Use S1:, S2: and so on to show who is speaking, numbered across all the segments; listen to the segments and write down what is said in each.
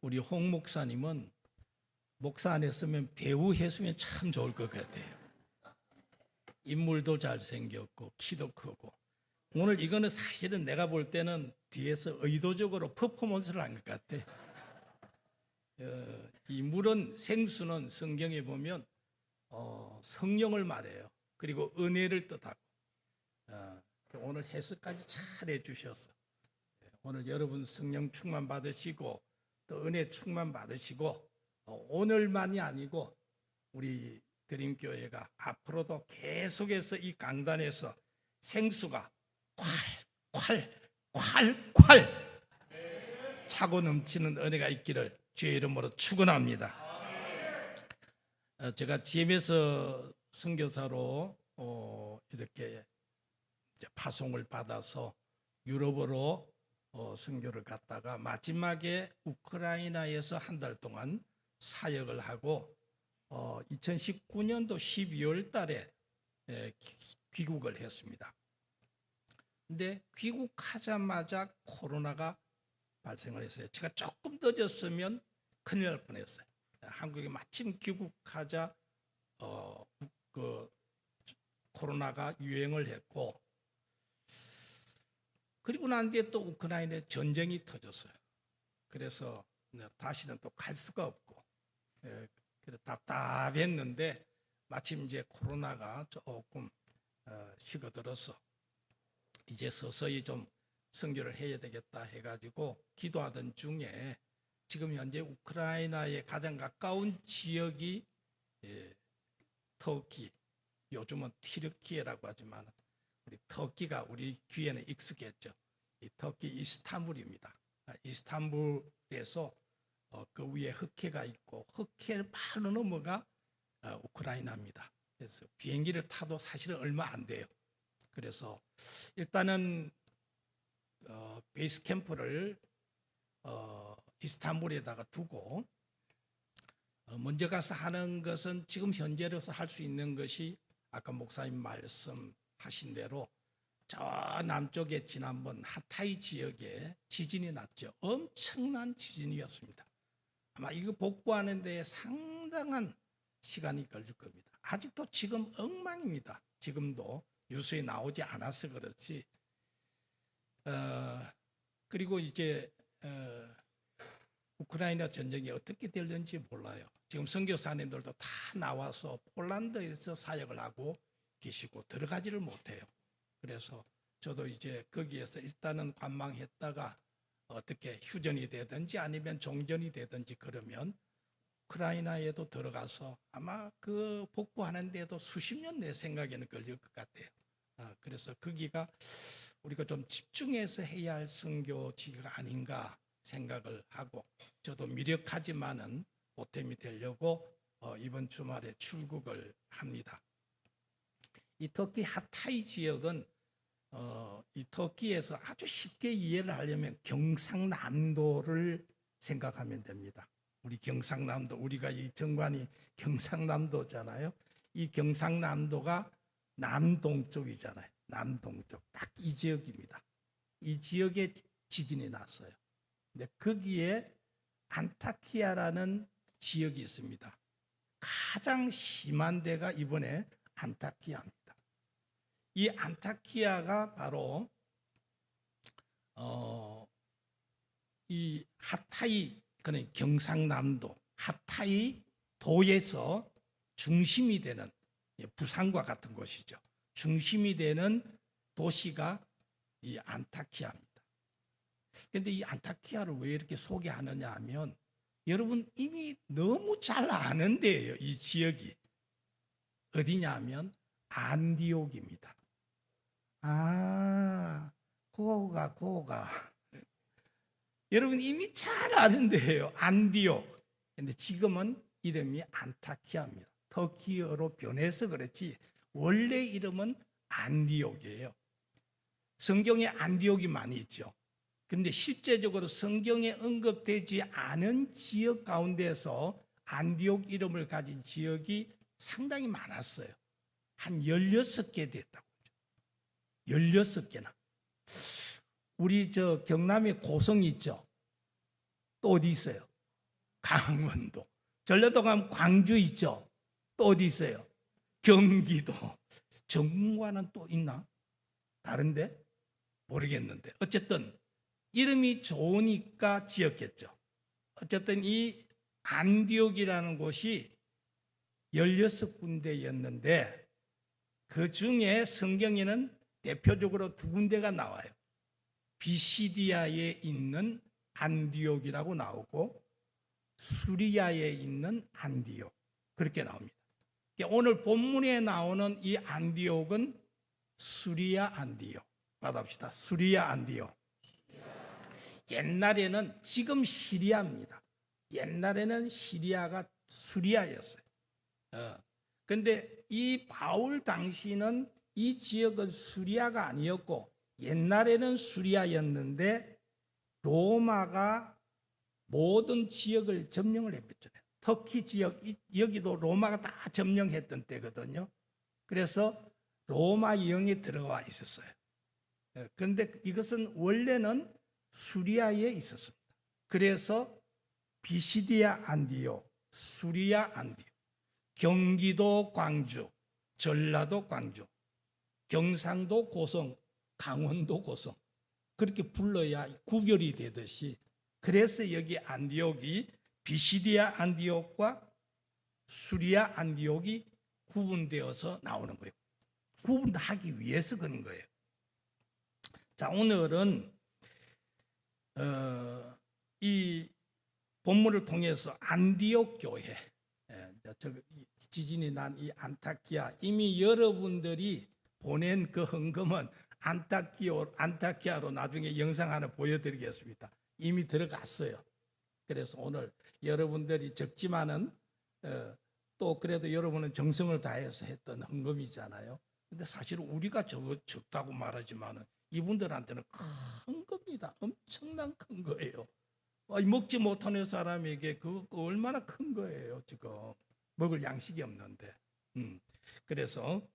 S1: 우리 홍 목사님은 목사 안 했으면 배우 했으면 참 좋을 것 같아요. 인물도 잘생겼고 키도 크고. 오늘 이거는 사실은 내가 볼 때는 뒤에서 의도적으로 퍼포먼스를 한 것 같아. 이 물은 생수는 성경에 보면 성령을 말해요. 그리고 은혜를 뜻하고. 오늘 해석까지 잘 해주셨어. 오늘 여러분 성령 충만 받으시고 또 은혜 충만 받으시고 오늘만이 아니고 우리 드림교회가 앞으로도 계속해서 이 강단에서 생수가 콸 차고 넘치는 은혜가 있기를 주의 이름으로 축원합니다. 제가 GM에서 선교사로 이렇게 파송을 받아서 유럽으로 선교를 갔다가 마지막에 우크라이나에서 한 달 동안 사역을 하고 2019년도 12월 달에 귀국을 했습니다. 근데 귀국하자마자 코로나가 발생을 했어요. 제가 조금 늦었으면 큰일 날 뻔했어요. 한국에 마침 귀국하자 코로나가 유행을 했고, 그리고 난 뒤에 또 우크라이나에 전쟁이 터졌어요. 그래서 다시는 또 갈 수가 없고, 그래서 답답했는데 마침 이제 코로나가 조금 식어들어서 이제 서서히 좀 선교를 해야 되겠다 해가지고 기도하던 중에 지금 현재 우크라이나에 가장 가까운 지역이 터키, 요즘은 튀르키예라고 하지만 우리 터키가 우리 귀에는 익숙했죠. 이 터키 이스탄불입니다. 이스탄불에서 그 위에 흑해가 있고 흑해를 바로 넘어가 우크라이나입니다. 그래서 비행기를 타도 사실은 얼마 안 돼요. 그래서 일단은 베이스 캠프를 이스탄불에다가 두고 먼저 가서 하는 것은 지금 현재로서 할 수 있는 것이 아까 목사님 말씀하신 대로 저 남쪽에 지난번 하타이 지역에 지진이 났죠. 엄청난 지진이었습니다. 아마 이거 복구하는 데 상당한 시간이 걸릴 겁니다. 아직도 지금 엉망입니다. 지금도 뉴스에 나오지 않아서 그렇지. 그리고 이제 우크라이나 전쟁이 어떻게 될는지 몰라요. 지금 선교사님들도 다 나와서 폴란드에서 사역을 하고 계시고 들어가지를 못해요. 그래서 저도 이제 거기에서 일단은 관망했다가 어떻게 휴전이 되든지 아니면 종전이 되든지 그러면 우크라이나에도 들어가서 아마 그 복구하는 데도 수십 년 내 생각에는 걸릴 것 같아요. 그래서 거기가 우리가 좀 집중해서 해야 할 선교지가 아닌가 생각을 하고, 저도 미력하지만은 보탬이 되려고 이번 주말에 출국을 합니다. 이 터키 하타이 지역은 이 터키에서 아주 쉽게 이해를 하려면 경상남도를 생각하면 됩니다. 우리 경상남도, 우리가 이 정관이 경상남도잖아요. 이 경상남도가 남동쪽이잖아요. 남동쪽 딱 이 지역입니다. 이 지역에 지진이 났어요. 근데 거기에 안타키아라는 지역이 있습니다. 가장 심한 데가 이번에 안타키아입니다. 이 안타키아가 바로 이 하타이, 그는 경상남도 하타이 도에서 중심이 되는, 부산과 같은 곳이죠. 중심이 되는 도시가 이 안타키아입니다. 그런데 이 안타키아를 왜 이렇게 소개하느냐 하면 여러분 이미 너무 잘 아는 데예요. 이 지역이 어디냐 하면 안디옥입니다. 고가 여러분 이미 잘 아는 데예요. 안디옥. 근데 지금은 이름이 안타키아입니다. 터키어로 변해서 그렇지 원래 이름은 안디옥이에요. 성경에 안디옥이 많이 있죠. 근데 실제적으로 성경에 언급되지 않은 지역 가운데서 안디옥 이름을 가진 지역이 상당히 많았어요. 한 16개 됐다고. 16개나. 우리 저 경남에 고성 있죠. 또 어디 있어요? 강원도. 전라도 가면 광주 있죠. 또 어디 있어요? 경기도. 전국과는 또 있나? 다른데? 모르겠는데. 어쨌든 이름이 좋으니까 지었겠죠. 어쨌든 이 안디옥이라는 곳이 16군데였는데 그 중에 성경에는 대표적으로 두 군데가 나와요. 비시디아에 있는 안디옥이라고 나오고 수리아에 있는 안디옥, 그렇게 나옵니다. 오늘 본문에 나오는 이 안디옥은 수리아 안디옥. 받아봅시다. 수리아 안디옥. 옛날에는, 지금 시리아입니다. 옛날에는 시리아가 수리아였어요. 그런데 이 바울 당시는 이 지역은 수리아가 아니었고 옛날에는 수리아였는데 로마가 모든 지역을 점령을 했잖아요. 터키 지역, 여기도 로마가 다 점령했던 때거든요. 그래서 로마 영에 들어와 있었어요. 그런데 이것은 원래는 수리아에 있었습니다. 그래서 비시디아 안디옥, 수리아 안디옥, 경기도 광주, 전라도 광주, 경상도 고성, 강원도 고성, 그렇게 불러야 구별이 되듯이, 그래서 여기 안디옥이 비시디아 안디옥과 수리아 안디옥이 구분되어서 나오는 거예요. 구분하기 위해서 그런 거예요. 자, 오늘은 이 본문을 통해서 안디옥 교회, 지진이 난 이 안타키아, 이미 여러분들이 보낸 그 헌금은 안타키아로 나중에 영상 하나 보여드리겠습니다. 이미 들어갔어요. 그래서 오늘 여러분들이 적지만은 또 그래도 여러분은 정성을 다해서 했던 헌금이잖아요. 근데 사실 우리가 적다고 말하지만은 이분들한테는 큰 겁니다. 엄청난 큰 거예요. 먹지 못하는 사람에게 그거 얼마나 큰 거예요. 지금 먹을 양식이 없는데. 그래서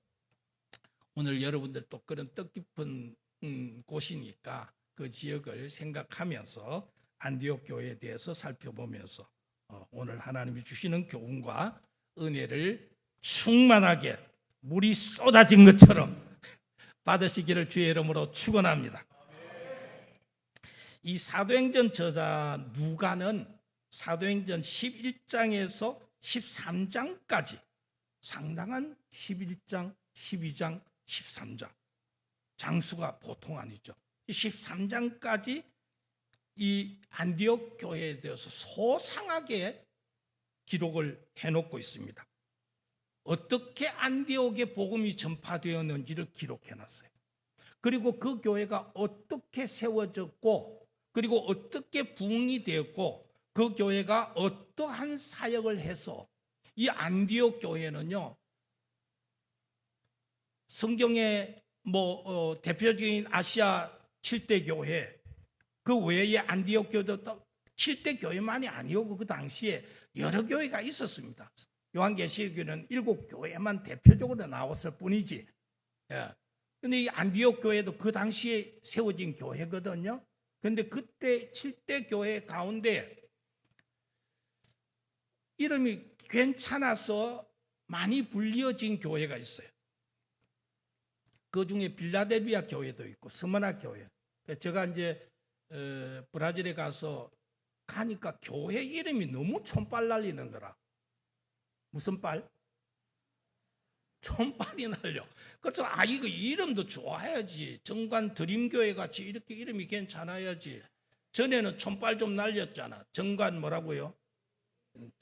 S1: 오늘 여러분들 또 그런 뜻깊은 곳이니까 그 지역을 생각하면서 안디옥 교회에 대해서 살펴보면서 오늘 하나님이 주시는 교훈과 은혜를 충만하게 물이 쏟아진 것처럼 받으시기를 주의 이름으로 축원합니다. 이 사도행전 저자 누가는 사도행전 11장에서 13장까지 상당한 11장, 12장, 13장, 장수가 보통 아니죠. 13장까지 이 안디옥 교회에 대해서 소상하게 기록을 해놓고 있습니다. 어떻게 안디옥의 복음이 전파되었는지를 기록해놨어요. 그리고 그 교회가 어떻게 세워졌고, 그리고 어떻게 부흥이 되었고, 그 교회가 어떠한 사역을 해서, 이 안디옥 교회는요, 성경의 대표적인 아시아 7대 교회, 그 외에 안디옥 교회도 또 7대 교회만이 아니었고 그 당시에 여러 교회가 있었습니다. 요한계시록에는 7교회만 대표적으로 나왔을 뿐이지. 근데 이 안디옥 교회도 그 당시에 세워진 교회거든요. 그런데 그때 7대 교회 가운데 이름이 괜찮아서 많이 불리어진 교회가 있어요. 그 중에 빌라델비아 교회도 있고 스무나 교회. 제가 이제 브라질에 가니까 교회 이름이 너무 촌빨 날리는 거라. 무슨 빨? 촌빨이 날려. 그래서 이거 이름도 좋아야지. 정관 드림교회 같이 이렇게 이름이 괜찮아야지. 전에는 촌빨 좀 날렸잖아. 정관 뭐라고요?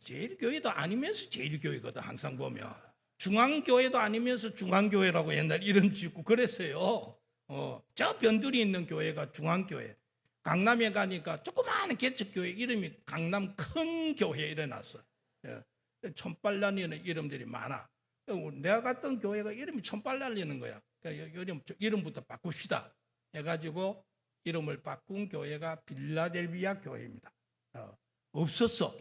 S1: 제일교회도 아니면서 제일교회거든. 항상 보면 중앙교회도 아니면서 중앙교회라고 옛날 이름 짓고 그랬어요. 저 변두리 있는 교회가 중앙교회. 강남에 가니까 조그마한 개척교회 이름이 강남 큰 교회 이래놨어요. 촌빨 날리는 이름들이 많아. 내가 갔던 교회가 이름이 촌빨 날리는 거야. 그러니까 이름부터 바꿉시다 해가지고 이름을 바꾼 교회가 빌라델비아 교회입니다. 없었어.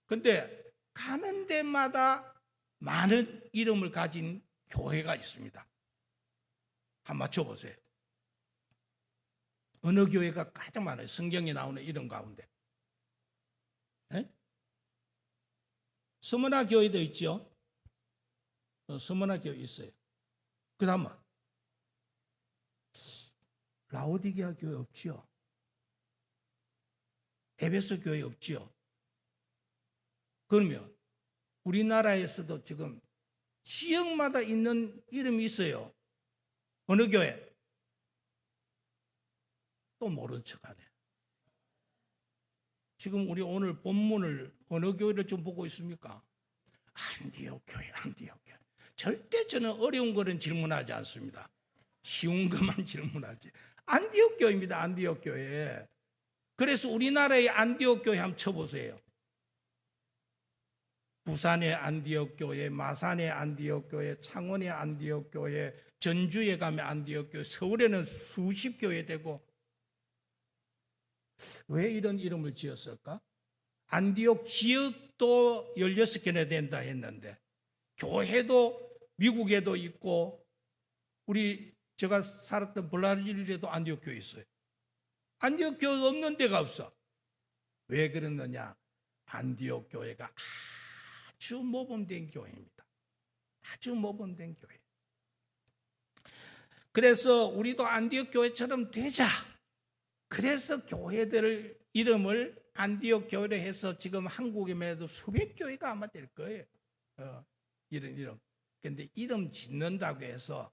S1: 근데 가는 데마다 많은 이름을 가진 교회가 있습니다. 한번 맞춰보세요. 어느 교회가 가장 많아요? 성경에 나오는 이름 가운데. 네? 스무나 교회도 있죠. 스무나 교회 있어요. 그 다음은 라오디게아 교회 없지요. 에베소 교회 없지요. 그러면 우리나라에서도 지금 지역마다 있는 이름이 있어요. 어느 교회? 또 모른 척하네. 지금 우리 오늘 본문을 어느 교회를 좀 보고 있습니까? 안디옥 교회, 안디옥 교회. 절대 저는 어려운 거는 질문하지 않습니다. 쉬운 것만 질문하지. 안디옥 교회입니다. 안디옥 교회. 그래서 우리나라의 안디옥 교회 한번 쳐보세요. 부산의 안디옥 교회, 마산의 안디옥 교회, 창원의 안디옥 교회, 전주에 가면 안디옥 교회, 서울에는 수십 교회 되고. 왜 이런 이름을 지었을까? 안디옥 지역도 16개나 된다 했는데 교회도 미국에도 있고 제가 살았던 브라질에도 안디옥 교회 있어요. 안디옥 교회 없는 데가 없어. 왜 그러느냐? 안디옥 교회가 아주 모범된 교회입니다. 아주 모범된 교회. 그래서 우리도 안디옥 교회처럼 되자. 그래서 교회들 이름을 안디옥 교회로 해서 지금 한국에도 수백 교회가 아마 될 거예요. 이런 이름. 근데 이름 짓는다고 해서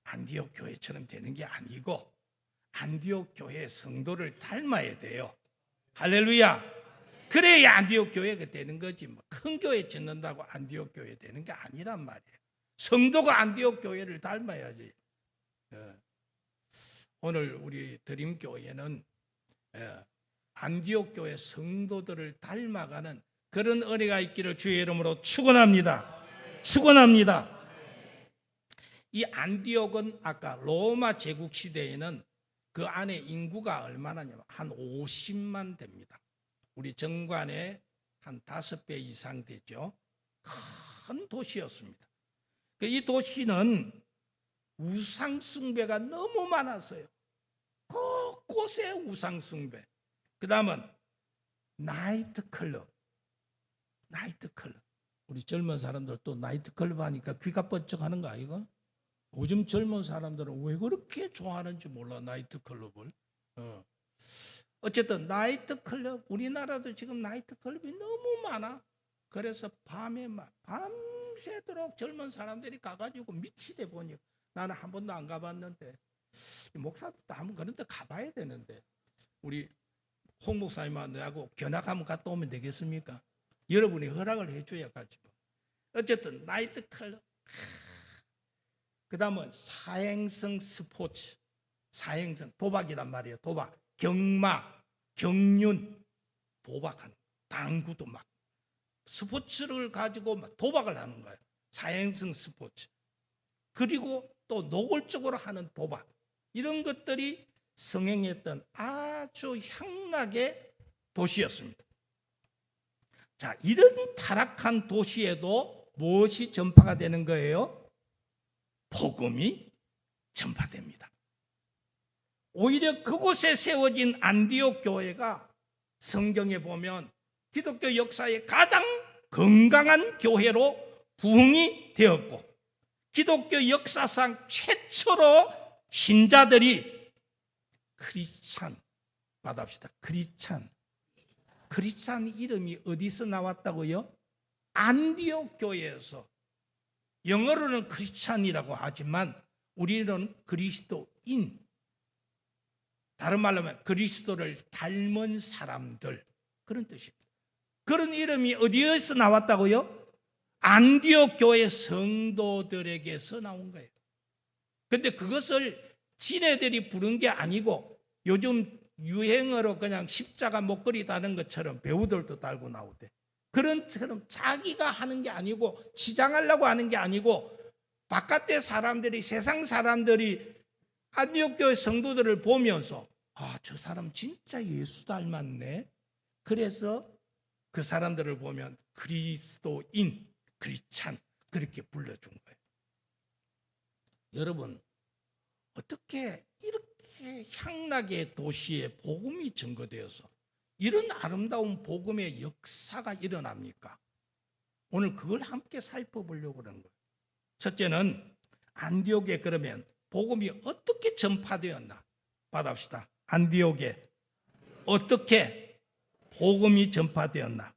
S1: 안디옥 교회처럼 되는 게 아니고 안디옥 교회 성도를 닮아야 돼요. 할렐루야. 그래야 안디옥 교회가 되는 거지. 큰 교회 짓는다고 안디옥 교회 되는 게 아니란 말이에요. 성도가 안디옥 교회를 닮아야지. 오늘 우리 드림교회는 안디옥 교회 성도들을 닮아가는 그런 은혜가 있기를 주의 이름으로 축원합니다. 축원합니다. 이 안디옥은 아까 로마 제국 시대에는 그 안에 인구가 얼마나냐면 한 50만 됩니다. 우리 정관의 한 5배 이상 되죠. 큰 도시였습니다. 이 도시는 우상 숭배가 너무 많았어요. 곳곳에 우상 숭배. 그 다음은 나이트클럽. 우리 젊은 사람들 또 나이트클럽 하니까 귀가 번쩍하는 거 아이가? 요즘 젊은 사람들은 왜 그렇게 좋아하는지 몰라. 나이트클럽을. 어쨌든 나이트클럽, 우리나라도 지금 나이트클럽이 너무 많아. 그래서 밤새도록 젊은 사람들이 가가지고 미치대 보니 나는 한 번도 안 가봤는데 목사도 한번 그런 데 가봐야 되는데 우리 홍 목사님하고 견학 한번 갔다 오면 되겠습니까? 여러분이 허락을 해줘야 가지고. 어쨌든 나이트클럽. 그 다음은 사행성 스포츠. 사행성 도박이란 말이에요. 도박. 경마, 경륜, 도박하는 당구도 막 스포츠를 가지고 막 도박을 하는 거예요. 사행성 스포츠. 그리고 또 노골적으로 하는 도박. 이런 것들이 성행했던 아주 향락의 도시였습니다. 자, 이런 타락한 도시에도 무엇이 전파가 되는 거예요? 복음이 전파됩니다. 오히려 그곳에 세워진 안디옥 교회가 성경에 보면 기독교 역사의 가장 건강한 교회로 부흥이 되었고 기독교 역사상 최초로 신자들이 크리스찬 받합시다. 크리스찬 이름이 어디서 나왔다고요? 안디옥 교회에서. 영어로는 크리스찬이라고 하지만 우리는 그리스도인. 다른 말로 하면 그리스도를 닮은 사람들. 그런 뜻입니다. 그런 이름이 어디에서 나왔다고요? 안디옥 교회 성도들에게서 나온 거예요. 근데 그것을 지네들이 부른 게 아니고 요즘 유행어로 그냥 십자가 목걸이 다는 것처럼 배우들도 달고 나오대. 그런처럼 자기가 하는 게 아니고 치장하려고 하는 게 아니고 바깥의 사람들이 세상 사람들이 안디옥 교회 성도들을 보면서 저 사람 진짜 예수 닮았네. 그래서 그 사람들을 보면 그리스도인, 크리스찬 그렇게 불러준 거예요. 여러분 어떻게 이렇게 향락의 도시에 복음이 증거되어서 이런 아름다운 복음의 역사가 일어납니까? 오늘 그걸 함께 살펴보려고 그러는 거예요. 첫째는 안디옥에 그러면 복음이 어떻게 전파되었나 받아봅시다. 안디옥에 어떻게 복음이 전파되었나.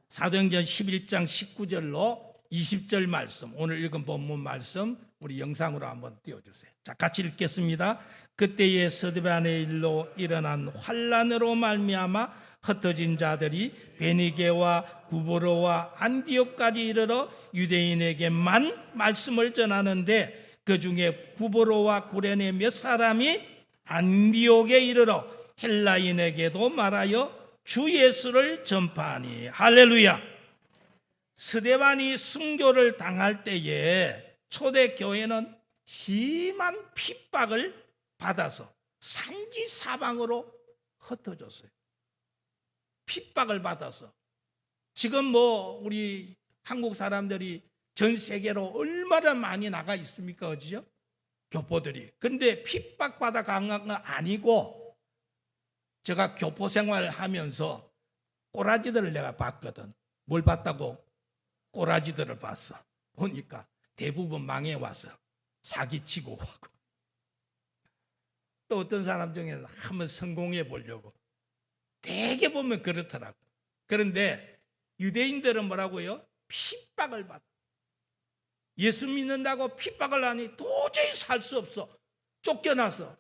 S1: 사도행전 11장 19절로 20절 말씀, 오늘 읽은 본문 말씀 우리 영상으로 한번 띄워주세요. 자, 같이 읽겠습니다. 그때에 스데반의 일로 일어난 환란으로 말미암아 흩어진 자들이 베니게와 구브로와 안디옥까지 이르러 유대인에게만 말씀을 전하는데 그 중에 구브로와 구레네 몇 사람이 안디옥에 이르러 헬라인에게도 말하여 주 예수를 전파하니. 할렐루야. 스데반이 순교를 당할 때에 초대교회는 심한 핍박을 받아서 산지사방으로 흩어졌어요. 핍박을 받아서. 지금 우리 한국 사람들이 전 세계로 얼마나 많이 나가 있습니까? 그죠? 교포들이. 그런데 핍박받아 간 건 아니고, 제가 교포 생활을 하면서 꼬라지들을 내가 봤거든. 뭘 봤다고? 꼬라지들을 봤어. 보니까 대부분 망해와서 사기치고 하고, 또 어떤 사람 중에는 한번 성공해 보려고, 대개 보면 그렇더라고. 그런데 유대인들은 뭐라고요? 핍박을 받아. 예수 믿는다고 핍박을 하니 도저히 살 수 없어. 쫓겨나서.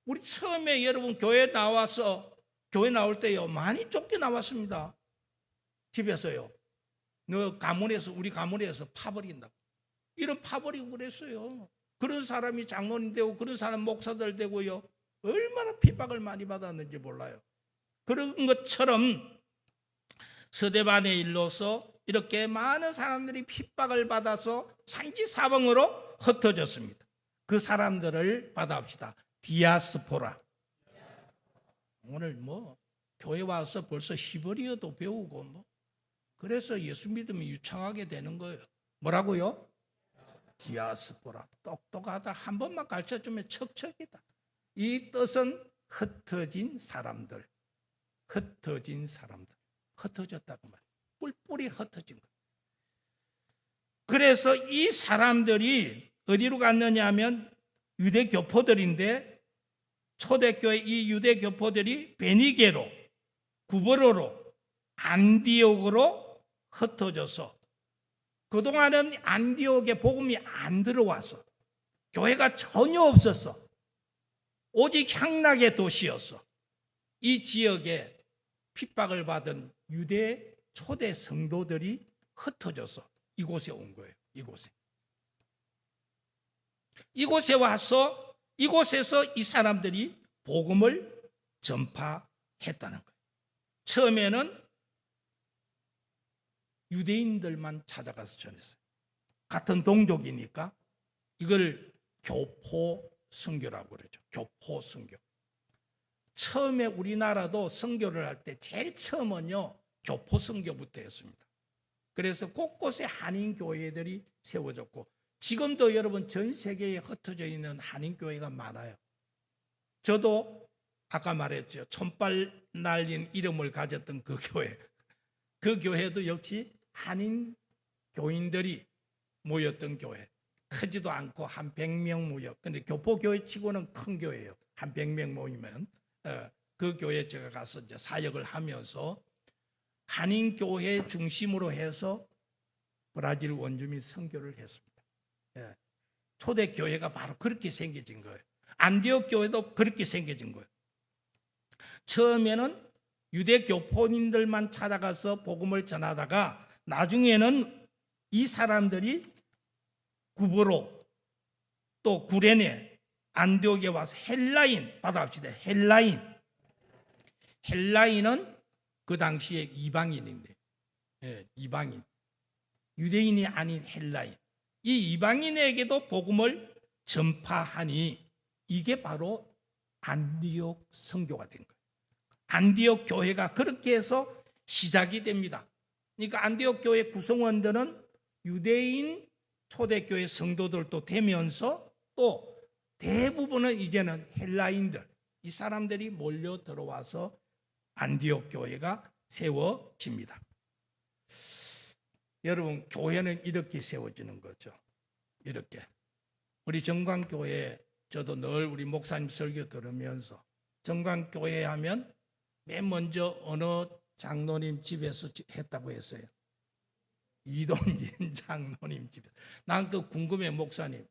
S1: 우리 처음에 여러분 교회 나올 때요, 많이 쫓겨나왔습니다. 집에서요. 우리 가문에서 파버린다고. 이런 파버리고 그랬어요. 그런 사람이 장로님 되고 그런 사람 목사들 되고요. 얼마나 핍박을 많이 받았는지 몰라요. 그런 것처럼 스데반의 일로서 이렇게 많은 사람들이 핍박을 받아서 산지사방으로 흩어졌습니다. 그 사람들을 받아봅시다. 디아스포라. 오늘 교회 와서 벌써 히브리어도 배우고 그래서 예수 믿음이 유창하게 되는 거예요. 뭐라고요? 디아스포라. 똑똑하다. 한 번만 가르쳐주면 척척이다. 이 뜻은 흩어진 사람들. 흩어진 사람들. 흩어졌다고 말이에요. 뿔뿔이 흩어진 거예요. 그래서 이 사람들이 어디로 갔느냐 하면 유대 교포들인데, 초대교회 이 유대 교포들이 베니게로, 구브로로, 안디옥으로 흩어져서, 그동안은 안디옥에 복음이 안 들어와서 교회가 전혀 없었어. 오직 향락의 도시였어. 이 지역에 핍박을 받은 유대 초대 성도들이 흩어져서 이곳에 온 거예요. 이곳에 와서 이곳에서 이 사람들이 복음을 전파했다는 거예요. 처음에는 유대인들만 찾아가서 전했어요. 같은 동족이니까 이걸 교포 선교라고 그러죠. 교포 선교. 처음에 우리나라도 선교를 할 때 제일 처음은요, 교포 선교부터 했습니다. 그래서 곳곳에 한인 교회들이 세워졌고, 지금도 여러분 전 세계에 흩어져 있는 한인 교회가 많아요. 저도 아까 말했죠. 촌발 날린 이름을 가졌던 그 교회도 역시 한인 교인들이 모였던 교회. 크지도 않고 한 100명 모여. 근데 교포교회 치고는 큰 교회예요. 한 100명 모이면. 그 교회에 제가 가서 이제 사역을 하면서 한인 교회 중심으로 해서 브라질 원주민 선교를 했습니다. 초대 교회가 바로 그렇게 생겨진 거예요. 안디옥 교회도 그렇게 생겨진 거예요. 처음에는 유대 교포인들만 찾아가서 복음을 전하다가 나중에는 이 사람들이 구브로 또 구레네 안디옥에 와서 헬라인 받아봅시다. 헬라인은 그 당시에 이방인인데, 이방인, 유대인이 아닌 헬라인, 이 이방인에게도 복음을 전파하니 이게 바로 안디옥 선교가 된 거예요. 안디옥 교회가 그렇게 해서 시작이 됩니다. 그러니까 안디옥 교회 구성원들은 유대인 초대교회 성도들도 되면서 또 대부분은 이제는 헬라인들, 이 사람들이 몰려 들어와서 안디옥 교회가 세워집니다. 여러분, 교회는 이렇게 세워지는 거죠. 이렇게. 우리 정광교회, 저도 늘 우리 목사님 설교 들으면서 정광교회 하면 맨 먼저 어느 장로님 집에서 했다고 했어요. 이돈진 장로님 집에서. 난 그 궁금해, 목사님.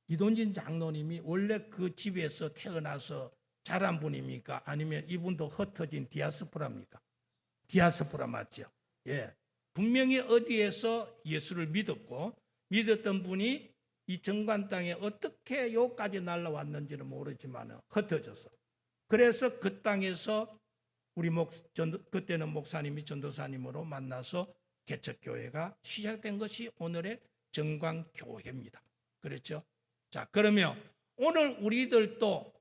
S1: 이돈진 장로님이 원래 그 집에서 태어나서 자란 분입니까? 아니면 이분도 흩어진 디아스포라입니까? 디아스포라 맞죠? 예. 분명히 어디에서 예수를 믿었던 분이 이 정관 땅에 어떻게 여기까지 날라왔는지는 모르지만 흩어져서. 그래서 그 땅에서 우리 그때는 목사님이 전도사님으로 만나서 개척교회가 시작된 것이 오늘의 정광교회입니다. 그렇죠? 자, 그러면 오늘 우리들도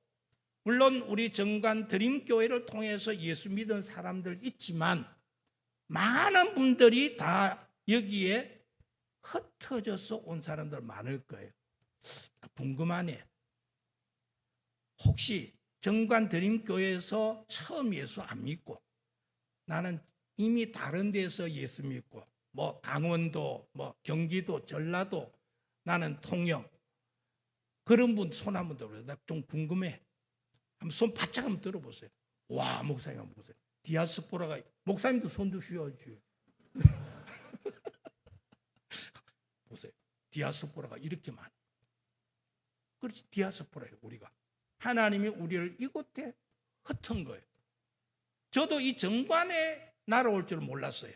S1: 물론 우리 정관 드림교회를 통해서 예수 믿은 사람들 있지만 많은 분들이 다 여기에 흩어져서 온 사람들 많을 거예요. 궁금하네. 혹시 정관 드림교회에서 처음 예수 안 믿고 나는 이미 다른 데서 예수 믿고 뭐 강원도, 뭐 경기도, 전라도, 나는 통영, 그런 분 손 한번 들어보세요. 나 좀 궁금해. 한번 손 바짝 한번 들어보세요. 와, 목사님 한번 보세요. 디아스포라가, 목사님도 손 드셔야지. 보세요. 디아스포라가 이렇게 많아. 그렇지, 디아스포라예요, 우리가. 하나님이 우리를 이곳에 흩은 거예요. 저도 이 정관에 날아올 줄 몰랐어요.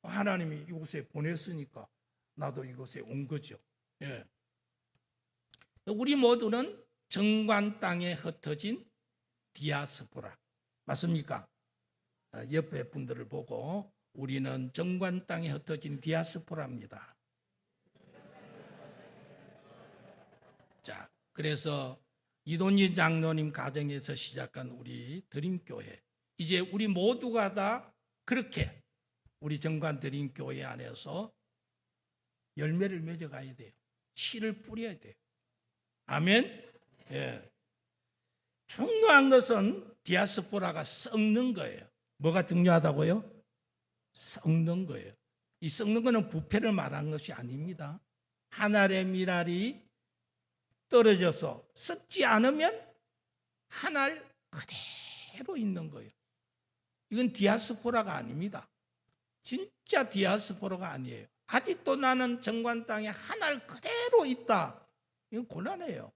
S1: 하나님이 이곳에 보냈으니까 나도 이곳에 온 거죠. 예. 우리 모두는 정관 땅에 흩어진 디아스포라. 맞습니까? 옆에 분들을 보고 우리는 정관 땅에 흩어진 디아스포라입니다. 자, 그래서 이돈진 장로님 가정에서 시작한 우리 드림교회. 이제 우리 모두가 다 그렇게 우리 정관 드림교회 안에서 열매를 맺어가야 돼요. 씨를 뿌려야 돼요. 아멘? 예. 중요한 것은 디아스포라가 썩는 거예요. 뭐가 중요하다고요? 썩는 거예요. 이 썩는 거는 부패를 말하는 것이 아닙니다. 한 알의 밀알이 떨어져서 썩지 않으면 한 알 그대로 있는 거예요. 이건 디아스포라가 아닙니다. 진짜 디아스포라가 아니에요. 아직도 나는 정관 땅에 한 알 그대로 있다. 이건 곤란해요.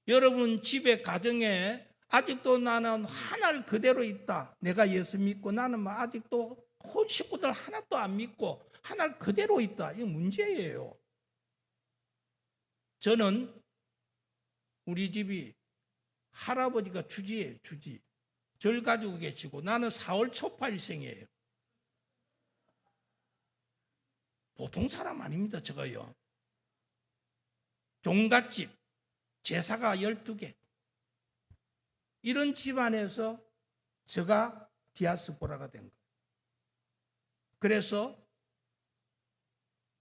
S1: 여러분 집에 가정에 아직도 나는 한 알 그대로 있다. 내가 예수 믿고 나는 아직도 혼 식구들 하나도 안 믿고 한 알 그대로 있다. 이거 문제예요. 저는 우리 집이 할아버지가 주지예요. 주지. 절 가지고 계시고 나는 4월 초파일생이에요. 보통 사람 아닙니다. 저가요. 종갓집, 제사가 12개. 이런 집안에서 제가 디아스포라가 된 거예요. 그래서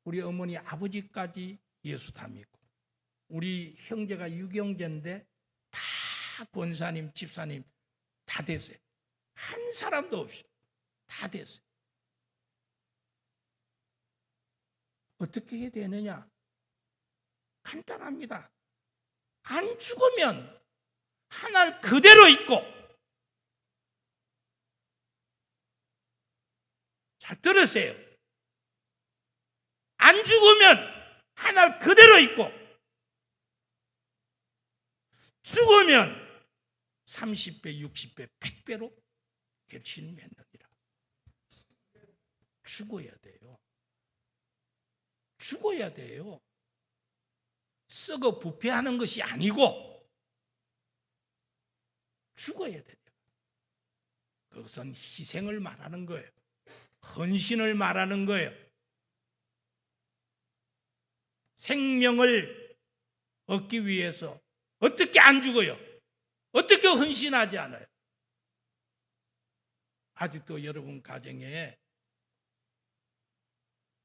S1: 우리 어머니 아버지까지 예수 다 믿고 우리 형제가 6형제인데 다 권사님, 집사님 다 됐어요. 한 사람도 없이 다 됐어요. 어떻게 해야 되느냐? 간단합니다. 안 죽으면 한 알 그대로 있고, 잘 들으세요. 안 죽으면 한 알 그대로 있고, 죽으면 30배, 60배, 100배로 결실을 맺느니라. 죽어야 돼요. 죽어야 돼요. 썩어 부패하는 것이 아니고 죽어야 돼요. 그것은 희생을 말하는 거예요. 헌신을 말하는 거예요. 생명을 얻기 위해서 어떻게 안 죽어요? 어떻게 헌신하지 않아요? 아직도 여러분 가정에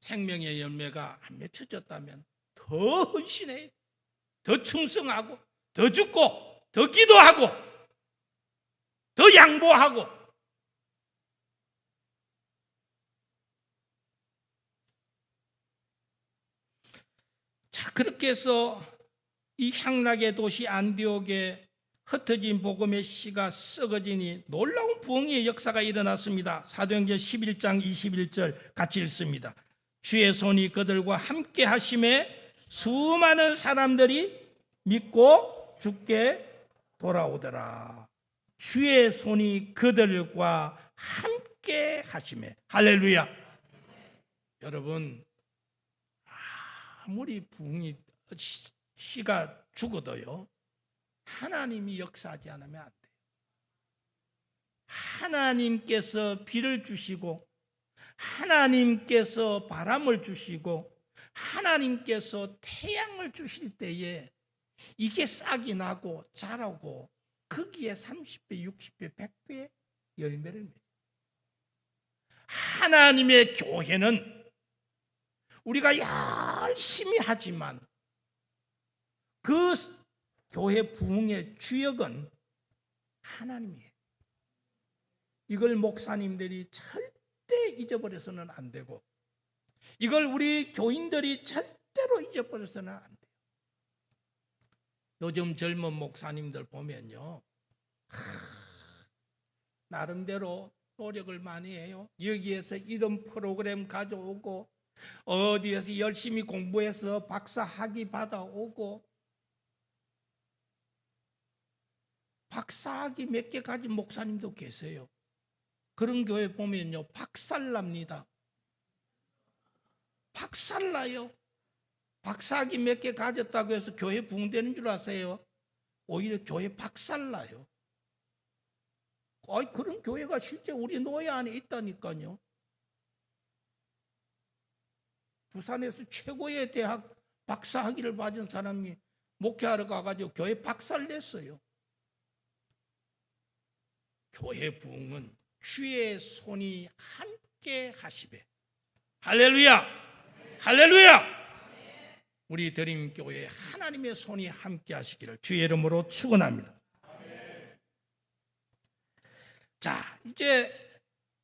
S1: 생명의 열매가 안 맺혀졌다면 더 헌신해야 돼. 더 충성하고 더 죽고 더 기도하고 더 양보하고 그렇게 해서 이 향락의 도시 안디옥에 흩어진 복음의 씨가 썩어지니 놀라운 부흥의 역사가 일어났습니다. 사도행전 11장 21절 같이 읽습니다. 주의 손이 그들과 함께 하심에 수많은 사람들이 믿고 주께 돌아오더라. 주의 손이 그들과 함께 하심에. 할렐루야. 여러분, 아무리 부흥이 씨가 죽어도요, 하나님이 역사하지 않으면 안 돼요. 하나님께서 비를 주시고, 하나님께서 바람을 주시고, 하나님께서 태양을 주실 때에 이게 싹이 나고 자라고 거기에 30배, 60배, 100배의 열매를 맺어요. 하나님의 교회는 우리가 열심히 하지만 그 교회 부흥의 주역은 하나님이에요. 이걸 목사님들이 절대 잊어버려서는 안 되고, 이걸 우리 교인들이 절대로 잊어버려서는 안 돼요. 요즘 젊은 목사님들 보면요, 나름대로 노력을 많이 해요. 여기에서 이런 프로그램 가져오고, 어디에서 열심히 공부해서 박사 학위 받아오고, 박사학위 몇 개 가진 목사님도 계세요. 그런 교회 보면요, 박살납니다. 박살나요. 박사학위 몇 개 가졌다고 해서 교회 부흥되는 줄 아세요? 오히려 교회 박살나요. 그런 교회가 실제 우리 노예 안에 있다니까요. 부산에서 최고의 대학 박사학위를 받은 사람이 목회하러 가가지고 교회 박살냈어요. 교회 부흥은 주의 손이 함께 하시되. 할렐루야! 할렐루야! 우리 드림교회에 하나님의 손이 함께 하시기를 주의 이름으로 축원합니다. 자, 이제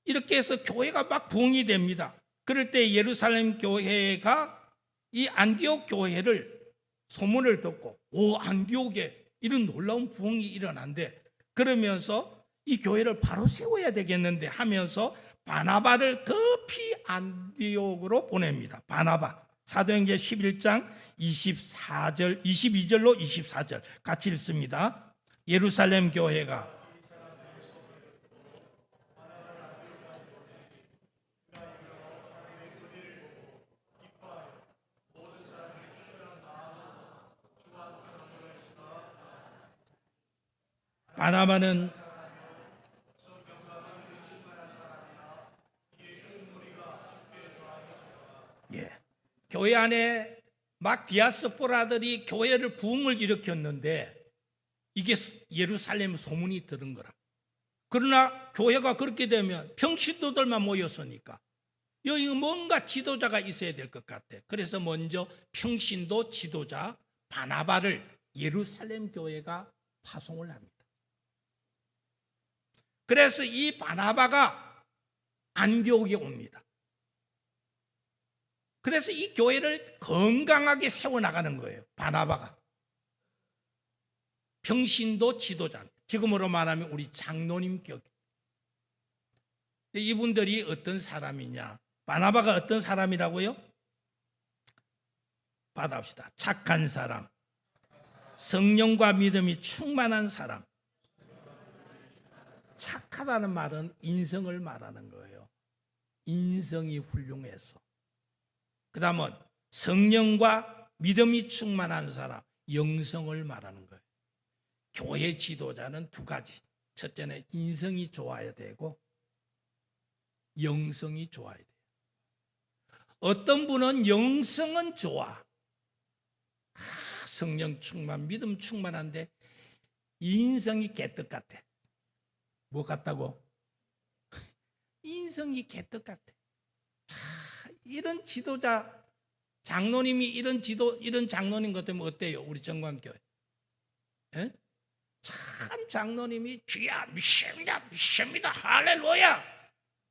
S1: 이렇게 해서 교회가 막 부흥이 됩니다. 그럴 때 예루살렘 교회가 이 안디옥 교회를 소문을 듣고, 안디옥에 이런 놀라운 부흥이 일어난대. 그러면서 이 교회를 바로 세워야 되겠는데 하면서 바나바를 급히 안디옥으로 보냅니다. 바나바. 사도행전 11장 24절, 22절로 24절 같이 읽습니다. 예루살렘 교회가 바나바는 교회 안에 막 디아스포라들이 교회를 부흥을 일으켰는데 이게 예루살렘 소문이 들은 거라. 그러나 교회가 그렇게 되면 평신도들만 모였으니까 여기 뭔가 지도자가 있어야 될 것 같아. 그래서 먼저 평신도 지도자 바나바를 예루살렘 교회가 파송을 합니다. 그래서 이 바나바가 안디옥에 옵니다. 그래서 이 교회를 건강하게 세워나가는 거예요. 바나바가. 평신도 지도자. 지금으로 말하면 우리 장로님 격. 이분들이 어떤 사람이냐. 바나바가 어떤 사람이라고요? 받아봅시다. 착한 사람. 성령과 믿음이 충만한 사람. 착하다는 말은 인성을 말하는 거예요. 인성이 훌륭해서. 그 다음은 성령과 믿음이 충만한 사람, 영성을 말하는 거예요. 교회 지도자는 두 가지. 첫째는 인성이 좋아야 되고 영성이 좋아야 돼요. 어떤 분은 영성은 좋아. 성령 충만, 믿음 충만한데 인성이 개떡 같아. 뭐 같다고? 인성이 개떡 같아. 이런 지도자, 장로님이 이런 장로님 같으면 어때요? 우리 정관교회. 예? 참 장로님이 주야 믿습니다. 할렐루야.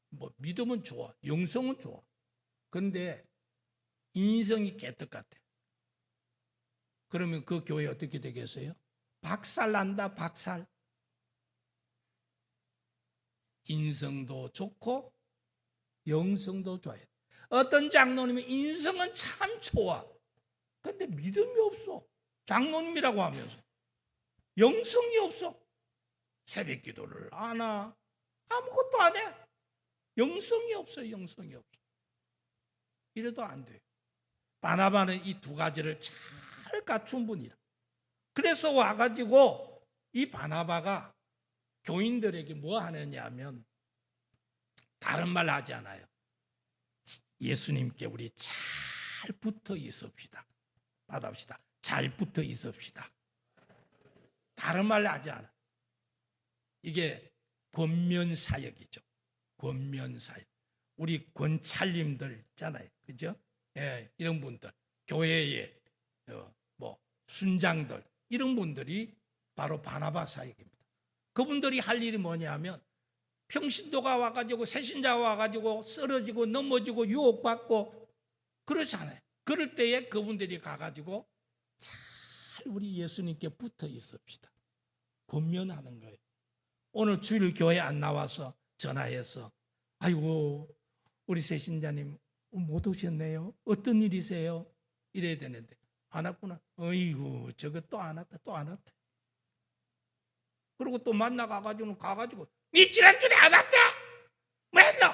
S1: 뭐 믿음은 좋아, 영성은 좋아. 그런데 인성이 개떡 같아. 그러면 그 교회 어떻게 되겠어요? 박살 난다, 박살. 인성도 좋고 영성도 좋아요. 어떤 장로님은 인성은 참 좋아. 근데 믿음이 없어. 장로님이라고 하면서 영성이 없어. 새벽 기도를 안 하. 아무것도 안 해. 영성이 없어요. 영성이 없어. 이래도 안 돼요. 바나바는 이 두 가지를 잘 갖춘 분이라. 그래서 와가지고 이 바나바가 교인들에게 뭐 하느냐 하면 다른 말 하지 않아요. 예수님께 우리 잘 붙어 있읍시다. 받아봅시다. 잘 붙어 있읍시다. 다른 말 하지 않아. 이게 권면사역이죠. 권면사역. 우리 권찰님들 있잖아요. 그죠? 예, 이런 분들. 교회의 순장들. 이런 분들이 바로 바나바 사역입니다. 그분들이 할 일이 뭐냐면 평신도가 와가지고 새신자가 와가지고 쓰러지고 넘어지고 유혹받고 그렇잖아요. 그럴 때에 그분들이 가가지고 잘 우리 예수님께 붙어 있읍시다. 권면하는 거예요. 오늘 주일 교회 안 나와서 전화해서 아이고 우리 새신자님 못 오셨네요. 어떤 일이세요? 이래야 되는데 안 왔구나. 어이구 저거 또 안 왔다 또 안 왔다. 그리고 또 만나가가지고 니 지난주에 안 왔다? 뭐 했노?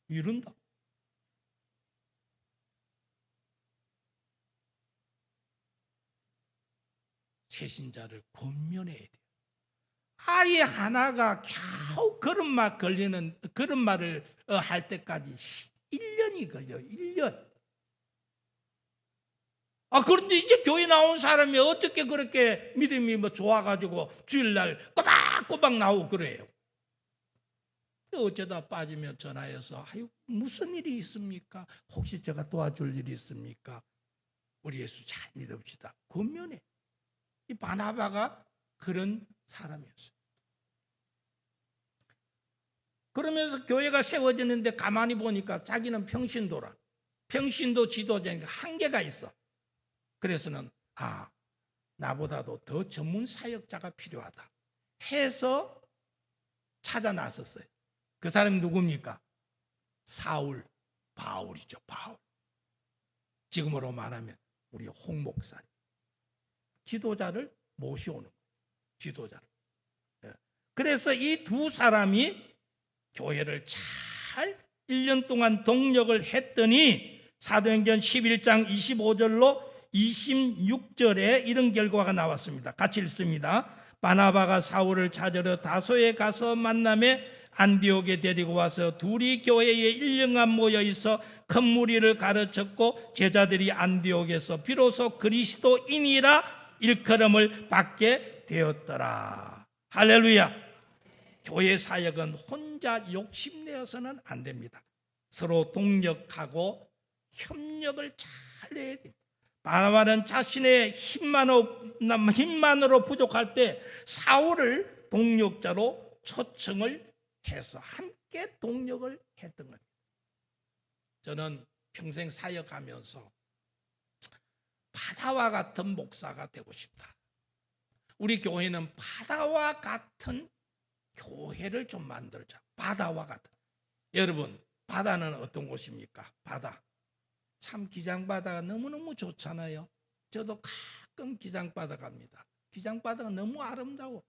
S1: 이런다. 새신자를 권면해야 돼요. 아예 하나가 겨우 그런 말을 할 때까지 1년이 걸려요. 1년. 그런데 이제 교회 나온 사람이 어떻게 그렇게 믿음이 좋아가지고 주일날 꼬박꼬박 나오고 그래요. 어쩌다 빠지면 전화해서 아유 무슨 일이 있습니까? 혹시 제가 도와줄 일이 있습니까? 우리 예수 잘 믿읍시다. 권면해. 이 바나바가 그런 사람이었어요. 그러면서 교회가 세워지는데 가만히 보니까 자기는 평신도라. 평신도 지도자니까 한계가 있어. 그래서는 나보다도 더 전문 사역자가 필요하다 해서 찾아 나섰어요. 그 사람이 누굽니까? 사울, 바울이죠. 바울. 지금으로 말하면 우리 홍 목사님. 지도자를 모셔오는 거예요. 지도자를. 그래서 이 두 사람이 교회를 잘 1년 동안 동력을 했더니 사도행전 11장 25절로 26절에 이런 결과가 나왔습니다. 같이 읽습니다. 바나바가 사울을 찾으러 다소에 가서 만남에 안디옥에 데리고 와서 둘이 교회에 1년간 모여 있어 큰 무리를 가르쳤고 제자들이 안디옥에서 비로소 그리스도인이라 일컬음을 받게 되었더라. 할렐루야. 교회 사역은 혼자 욕심내어서는 안 됩니다. 서로 동력하고 협력을 잘 해야 됩니다. 바나바는 자신의 힘만으로 부족할 때 사울을 동력자로 초청을 해서 함께 동력을 했던 겁니다. 저는 평생 사역하면서 바다와 같은 목사가 되고 싶다. 우리 교회는 바다와 같은 교회를 좀 만들자. 바다와 같은. 여러분, 바다는 어떤 곳입니까? 바다. 참 기장바다가 너무너무 좋잖아요. 저도 가끔 기장바다 갑니다. 기장바다가 너무 아름다워.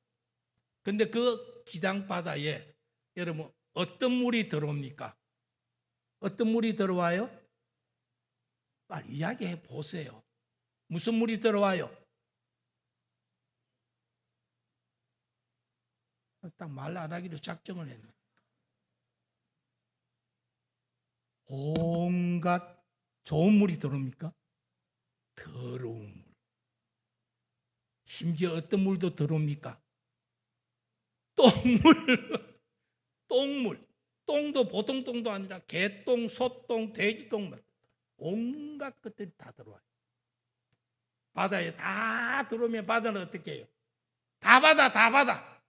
S1: 근데 그 기장바다에 여러분 어떤 물이 들어옵니까? 어떤 물이 들어와요? 빨리 이야기해 보세요. 무슨 물이 들어와요? 딱 말 안 하기로 작정을 했네. 온갖 좋은 물이 들어옵니까? 더러운 물. 심지어 어떤 물도 들어옵니까? 똥물. 똥물. 똥도 보통 똥도 아니라 개똥, 소똥, 돼지똥 온갖 것들이 다 들어와요. 바다에 다 들어오면 바다는 어떻게 해요? 다 바다.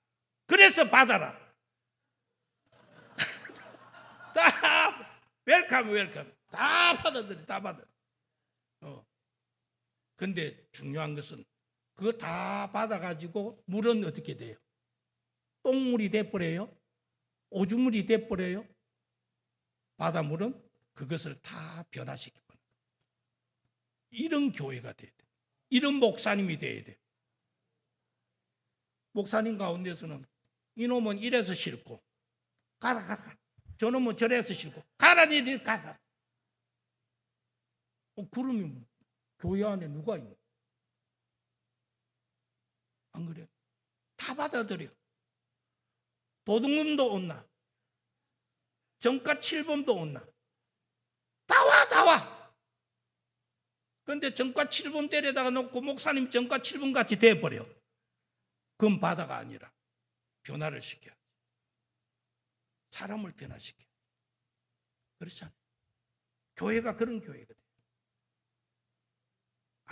S1: 그래서 바다라. 다 웰컴. 다 바다들이 다 바다. 근데 중요한 것은 그거 다 받아가지고 물은 어떻게 돼요? 똥물이 돼버려요? 오줌물이 돼버려요? 바닷물은 그것을 다 변화시켜버려요. 이런 교회가 돼야 돼요. 이런 목사님이 돼야 돼요. 목사님 가운데서는 이놈은 이래서 싫고 가라 가라, 저놈은 저래서 싫고 가라 니들 가라. 그러면 교회 안에 누가 있노? 안 그래요? 다 받아들여. 도둑놈도 온나, 정가 7범도 온나, 다 와. 그런데 정가 7범 때려다가 놓고 목사님 정가 7범 같이 돼버려. 그건 바다가 아니라 변화를 시켜. 사람을 변화시켜. 그렇잖아요. 교회가 그런 교회거든요.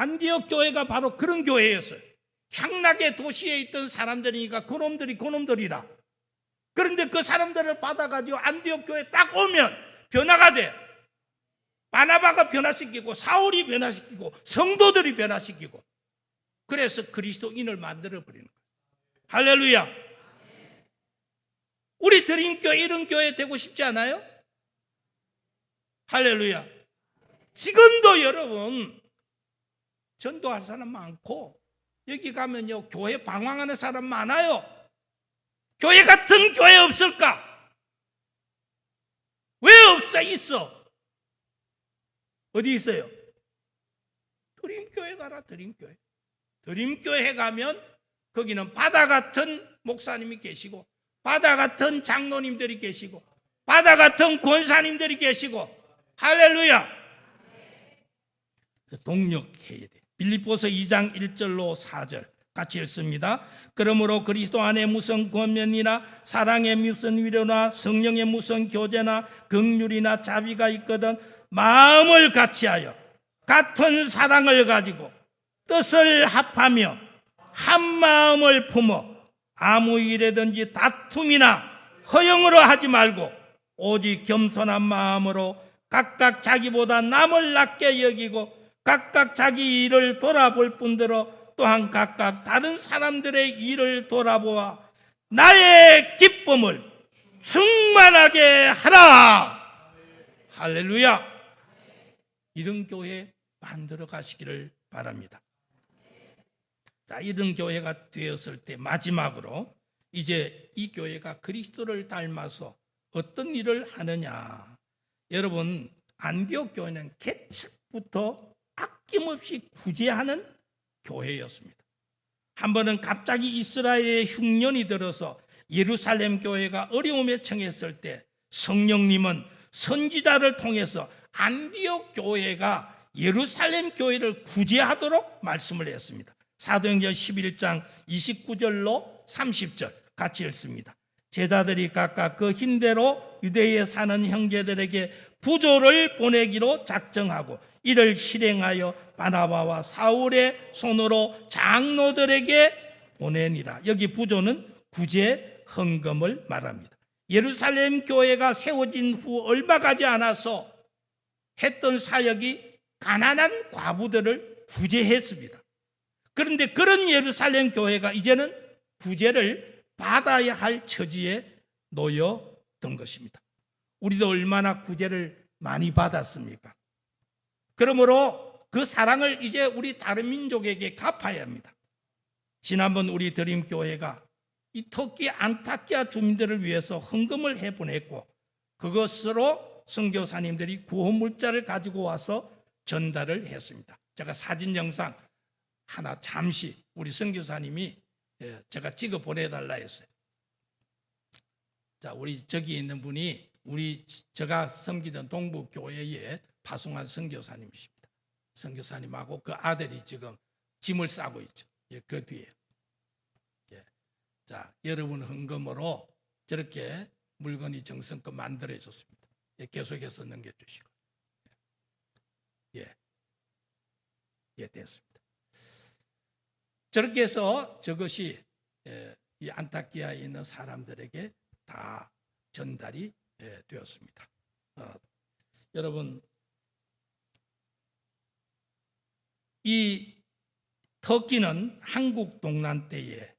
S1: 안디옥 교회가 바로 그런 교회였어요. 향락의 도시에 있던 사람들이니까 그놈들이라. 그런데 그 사람들을 받아가지고 안디옥 교회에 딱 오면 변화가 돼. 바나바가 변화시키고 사울이 변화시키고 성도들이 변화시키고, 그래서 그리스도인을 만들어버리는 거예요. 할렐루야. 우리 드림교회 이런 교회 되고 싶지 않아요? 할렐루야. 지금도 여러분 전도할 사람 많고 여기 가면요 교회 방황하는 사람 많아요. 교회 같은 교회 없을까? 왜 없어? 있어. 어디 있어요? 드림교회 가라. 드림교회. 드림교회 가면 거기는 바다 같은 목사님이 계시고 바다 같은 장로님들이 계시고 바다 같은 권사님들이 계시고, 할렐루야. 동력해야 돼. 빌립보서 2장 1절로 4절 같이 읽습니다. 그러므로 그리스도 안에 무슨 권면이나 사랑의 무슨 위로나 성령의 무슨 교제나 긍휼이나 자비가 있거든 마음을 같이하여 같은 사랑을 가지고 뜻을 합하며 한 마음을 품어 아무 일에든지 다툼이나 허영으로 하지 말고 오직 겸손한 마음으로 각각 자기보다 남을 낮게 여기고 각각 자기 일을 돌아볼 뿐더러 또한 각각 다른 사람들의 일을 돌아보아 나의 기쁨을 충만하게 하라. 할렐루야. 이런 교회 만들어 가시기를 바랍니다. 자, 이런 교회가 되었을 때 마지막으로 이제 이 교회가 그리스도를 닮아서 어떤 일을 하느냐. 여러분, 안디옥 교회는 개척부터 아낌없이 구제하는 교회였습니다. 한 번은 갑자기 이스라엘의 흉년이 들어서 예루살렘 교회가 어려움에 처했을 때 성령님은 선지자를 통해서 안디옥 교회가 예루살렘 교회를 구제하도록 말씀을 했습니다. 사도행전 11장 29절로 30절 같이 읽습니다. 제자들이 각각 그 힘대로 유대에 사는 형제들에게 부조를 보내기로 작정하고 이를 실행하여 바나바와 사울의 손으로 장로들에게 보내니라. 여기 부조는 구제 헌금을 말합니다. 예루살렘 교회가 세워진 후 얼마 가지 않아서 했던 사역이 가난한 과부들을 구제했습니다. 그런데 그런 예루살렘 교회가 이제는 구제를 받아야 할 처지에 놓여든 것입니다. 우리도 얼마나 구제를 많이 받았습니까? 그러므로 그 사랑을 이제 우리 다른 민족에게 갚아야 합니다. 지난번 우리 드림교회가 이 터키 안타키아 주민들을 위해서 헌금을 해보냈고 그것으로 선교사님들이 구호물자를 가지고 와서 전달을 했습니다. 제가 사진 영상 하나 잠시 우리 선교사님이 제가 찍어 보내달라 했어요. 자, 우리 저기 있는 분이 제가 섬기던 동부교회에 파송한 선교사님이십니다. 선교사님하고 그 아들이 지금 짐을 싸고 있죠. 그 뒤에. 자, 여러분 헌금으로 저렇게 물건이 정성껏 만들어졌습니다. 계속해서 넘겨주시고. 됐습니다. 저렇게 해서 저것이 이 안타키아에 있는 사람들에게 다 전달이 되었습니다. 여러분, 이 터키는 한국 동란 때에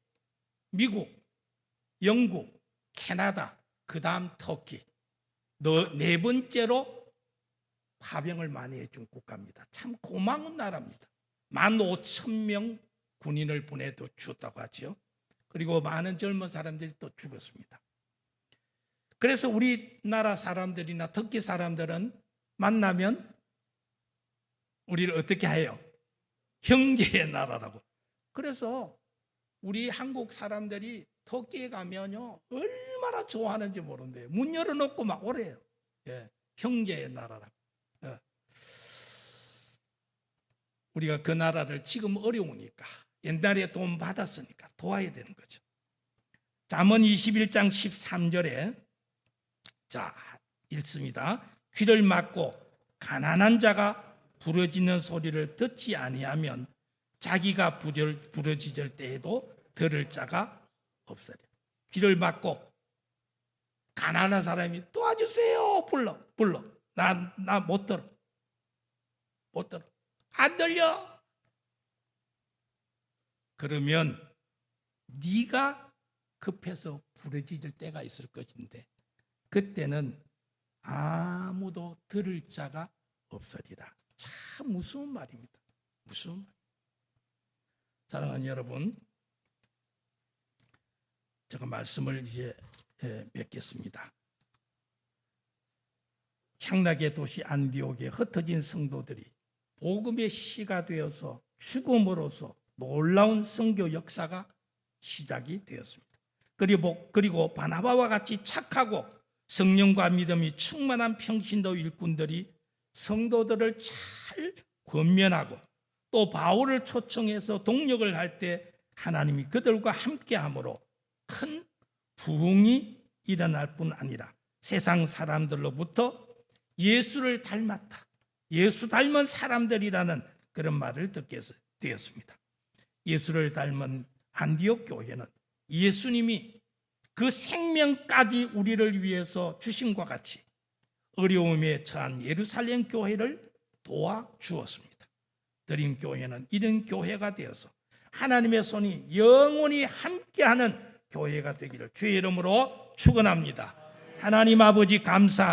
S1: 미국, 영국, 캐나다, 그 다음 터키 네 번째로 파병을 많이 해준 국가입니다. 참 고마운 나라입니다. 15,000명 군인을 보내도 주었다고 하죠. 그리고 많은 젊은 사람들이 또 죽었습니다. 그래서 우리나라 사람들이나 터키 사람들은 만나면 우리를 어떻게 해요? 형제의 나라라고. 그래서 우리 한국 사람들이 터키에 가면요 얼마나 좋아하는지 모르는데 문 열어놓고 막 오래요. 예, 형제의 나라라고. 예. 우리가 그 나라를 지금 어려우니까 옛날에 돈 받았으니까 도와야 되는 거죠. 잠언 21장 13절에 자 읽습니다. 귀를 막고 가난한 자가 부러지는 소리를 듣지 아니하면 자기가 부러지질 때에도 들을 자가 없으리라. 귀를 막고 가난한 사람이 도와주세요 불러 나 못 들어 안 들려. 그러면 네가 급해서 부러질 때가 있을 것인데 그때는 아무도 들을 자가 없으리라. 참 무서운 말입니다. 무서운 말. 사랑하는 여러분, 제가 말씀을 이제 맺겠습니다. 향락의 도시 안디옥에 흩어진 성도들이 복음의 시가 되어서 죽음으로써 놀라운 선교 역사가 시작이 되었습니다. 그리고 바나바와 같이 착하고 성령과 믿음이 충만한 평신도 일꾼들이 성도들을 잘 권면하고 또 바울을 초청해서 동력을 할 때 하나님이 그들과 함께함으로 큰 부흥이 일어날 뿐 아니라 세상 사람들로부터 예수를 닮았다, 예수 닮은 사람들이라는 그런 말을 듣게 되었습니다. 예수를 닮은 안디옥 교회는 예수님이 그 생명까지 우리를 위해서 주심과 같이 어려움에 처한 예루살렘 교회를 도와주었습니다. 드림교회는 이런 교회가 되어서 하나님의 손이 영원히 함께하는 교회가 되기를 주의 이름으로 축원합니다. 하나님 아버지 감사합니다.